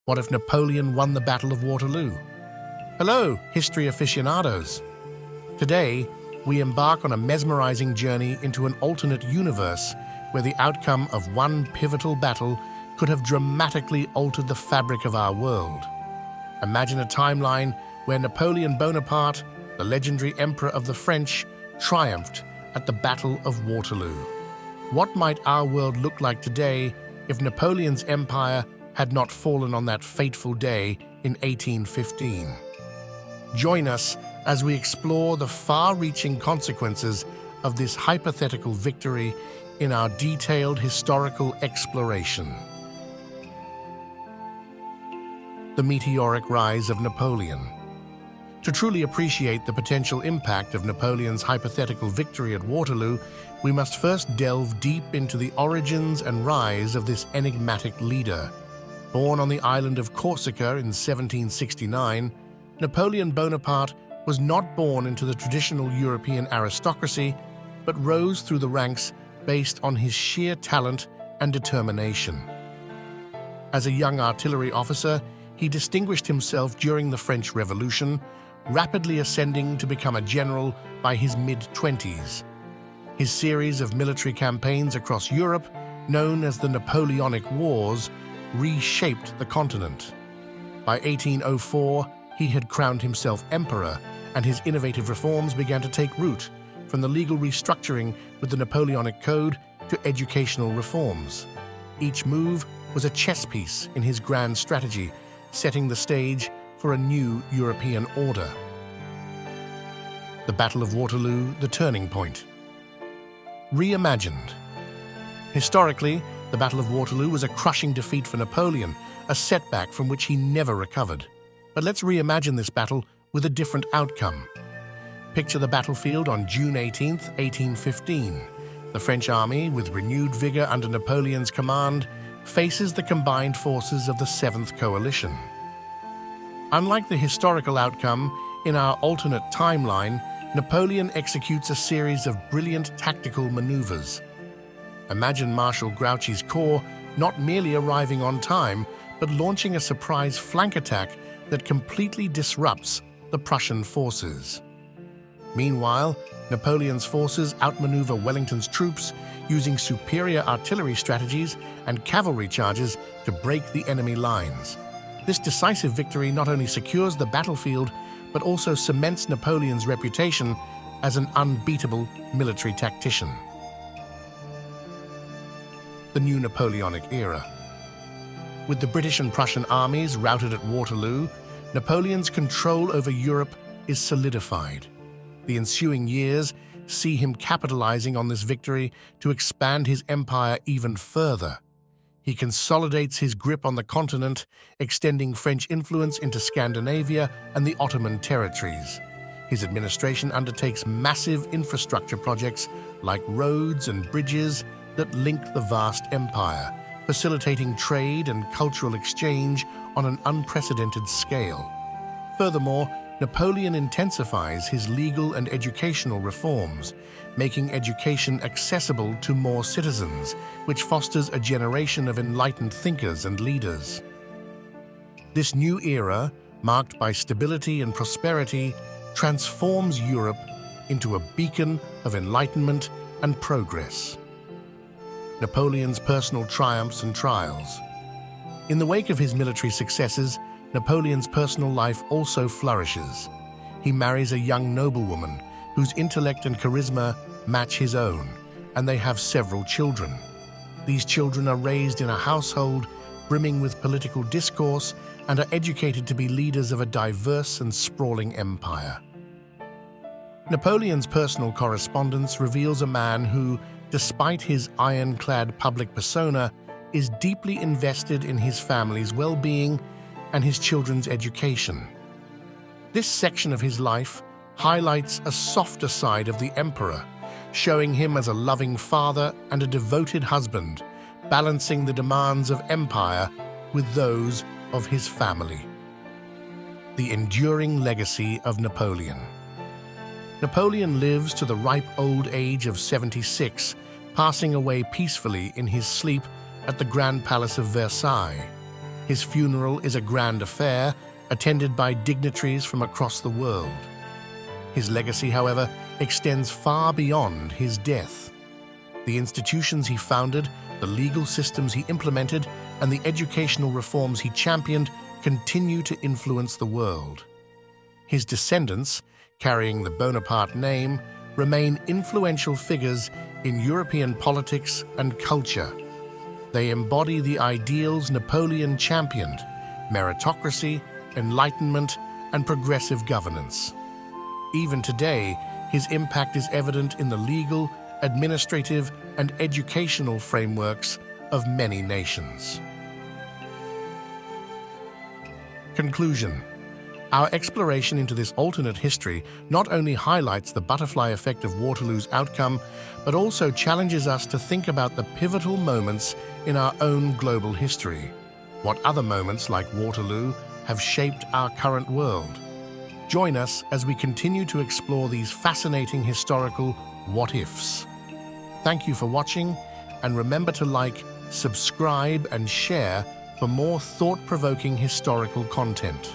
What if Napoleon won the Battle of Waterloo? Hello, history aficionados. Today, we embark on a mesmerizing journey into an alternate universe where the outcome of one pivotal battle could have dramatically altered the fabric of our world. Imagine a timeline where Napoleon Bonaparte, the legendary emperor of the French, triumphed at the Battle of Waterloo. What might our world look like today if Napoleon's empire had not fallen on that fateful day in 1815? Join us as we explore the far-reaching consequences of this hypothetical victory in our detailed historical exploration. The meteoric rise of Napoleon. To truly appreciate the potential impact of Napoleon's hypothetical victory at Waterloo, we must first delve deep into the origins and rise of this enigmatic leader. Born on the island of Corsica in 1769, Napoleon Bonaparte was not born into the traditional European aristocracy, but rose through the ranks based on his sheer talent and determination. As a young artillery officer, he distinguished himself during the French Revolution, rapidly ascending to become a general by his mid-20s. His series of military campaigns across Europe, known as the Napoleonic Wars, reshaped the continent. By 1804, he had crowned himself emperor, and his innovative reforms began to take root, from the legal restructuring with the Napoleonic Code to educational reforms. Each move was a chess piece in his grand strategy, setting the stage for a new European order. The Battle of Waterloo, the turning point. Reimagined. Historically, the Battle of Waterloo was a crushing defeat for Napoleon, a setback from which he never recovered. But let's reimagine this battle with a different outcome. Picture the battlefield on June 18, 1815. The French army, with renewed vigor under Napoleon's command, faces the combined forces of the Seventh Coalition. Unlike the historical outcome, in our alternate timeline, Napoleon executes a series of brilliant tactical maneuvers. Imagine Marshal Grouchy's corps not merely arriving on time, but launching a surprise flank attack that completely disrupts the Prussian forces. Meanwhile, Napoleon's forces outmaneuver Wellington's troops using superior artillery strategies and cavalry charges to break the enemy lines. This decisive victory not only secures the battlefield, but also cements Napoleon's reputation as an unbeatable military tactician. The new Napoleonic era. With the British and Prussian armies routed at Waterloo, Napoleon's control over Europe is solidified. The ensuing years see him capitalizing on this victory to expand his empire even further. He consolidates his grip on the continent, extending French influence into Scandinavia and the Ottoman territories. His administration undertakes massive infrastructure projects like roads and bridges that link the vast empire, facilitating trade and cultural exchange on an unprecedented scale. Furthermore, Napoleon intensifies his legal and educational reforms, making education accessible to more citizens, which fosters a generation of enlightened thinkers and leaders. This new era, marked by stability and prosperity, transforms Europe into a beacon of enlightenment and progress. Napoleon's personal triumphs and trials. In the wake of his military successes, Napoleon's personal life also flourishes. He marries a young noblewoman whose intellect and charisma match his own, and they have several children. These children are raised in a household brimming with political discourse and are educated to be leaders of a diverse and sprawling empire. Napoleon's personal correspondence reveals a man who, despite his ironclad public persona, is deeply invested in his family's well-being and his children's education. This section of his life highlights a softer side of the emperor, showing him as a loving father and a devoted husband, balancing the demands of empire with those of his family. The enduring legacy of Napoleon. Napoleon lives to the ripe old age of 76, passing away peacefully in his sleep at the Grand Palace of Versailles. His funeral is a grand affair, attended by dignitaries from across the world. His legacy, however, extends far beyond his death. The institutions he founded, the legal systems he implemented, and the educational reforms he championed continue to influence the world. His descendants, carrying the Bonaparte name, remain influential figures in European politics and culture. They embody the ideals Napoleon championed: meritocracy, enlightenment, and progressive governance. Even today, his impact is evident in the legal, administrative, and educational frameworks of many nations. Conclusion. Our exploration into this alternate history not only highlights the butterfly effect of Waterloo's outcome, but also challenges us to think about the pivotal moments in our own global history. What other moments like Waterloo have shaped our current world? Join us as we continue to explore these fascinating historical what-ifs. Thank you for watching, and remember to like, subscribe, and share for more thought-provoking historical content.